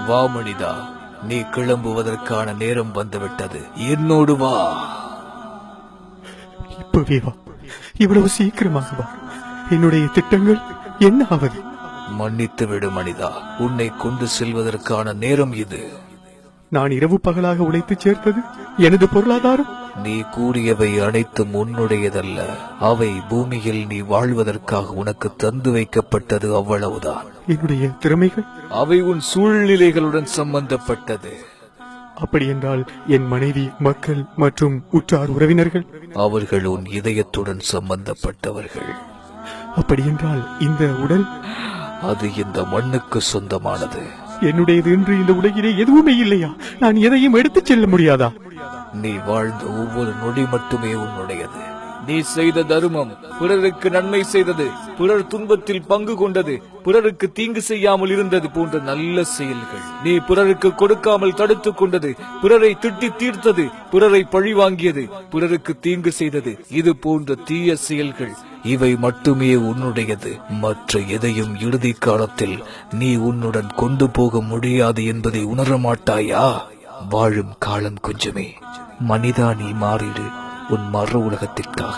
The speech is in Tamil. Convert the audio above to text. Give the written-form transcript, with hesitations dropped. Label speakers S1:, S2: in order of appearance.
S1: வா மனிதா, நீ கிளம்புவதற்கான நேரம் வந்துவிட்டது. என்னோடு வா.
S2: இப்பவே வா, இவ்வளவு சீக்கிரமாக வா. என்னுடைய திட்டங்கள் என்ன ஆவது?
S1: மன்னித்து விடு மனிதா, உன்னை கொண்டு செல்வதற்கான நேரம் இது.
S2: நான் இரவு பகலாக உழைத்து சேர்த்தது எனது பொருளாதாரம்.
S1: நீ கூறியவை அனைத்தும் உன்னுடையதல்ல. அவை பூமியில் நீ வாழ்வதற்காக உனக்கு தந்து வைக்கப்பட்டது, அவ்வளவுதான்.
S2: என்னுடைய திறமைகள்?
S1: அவை உன் சூழ்நிலைகளுடன் சம்பந்தப்பட்டது.
S2: அப்படி என்றால் என் மனைவி, மக்கள் மற்றும் உற்றார் உறவினர்கள்?
S1: அவர்கள் உன் இதயத்துடன் சம்பந்தப்பட்டவர்கள்.
S2: அப்படி என்றால் இந்த உடல்?
S1: அது இந்த மண்ணுக்கு சொந்தமானது.
S2: என்னுடையது என்று இந்த உலகிலே எதுவுமே இல்லையா? நான் எதையும் எடுத்துச் செல்ல முடியாதா?
S1: நீ வாழ்ந்த ஒவ்வொரு நொடி மட்டுமே உன்னுடையது. நீ செய்த தர்மம், பிறருக்கு நன்மை செய்தது, பிறர் துன்பத்தில் பங்கு கொண்டது, பிறருக்கு தீங்கு செய்யாமல் இருந்தது போன்ற நல்ல செயல்கள், நீ பிறருக்கு கொடுக்காமல் தடுத்துக் கொண்டது, பிறரை திட்டி தீர்த்தது, பிறரை பழி வாங்கியது, பிறருக்கு தீங்கு செய்தது, இது போன்ற தீய செயல்கள், இவை மட்டுமே உன்னுடையது. மற்ற எதையும் இறுதி காலத்தில் நீ உன்னுடன் கொண்டு போக முடியாது என்பதை உணரமாட்டாயா? வாழும் காலம் கொஞ்சமே. மனிதா, நீ மாறிடு உன் மறு உலகத்திற்காக.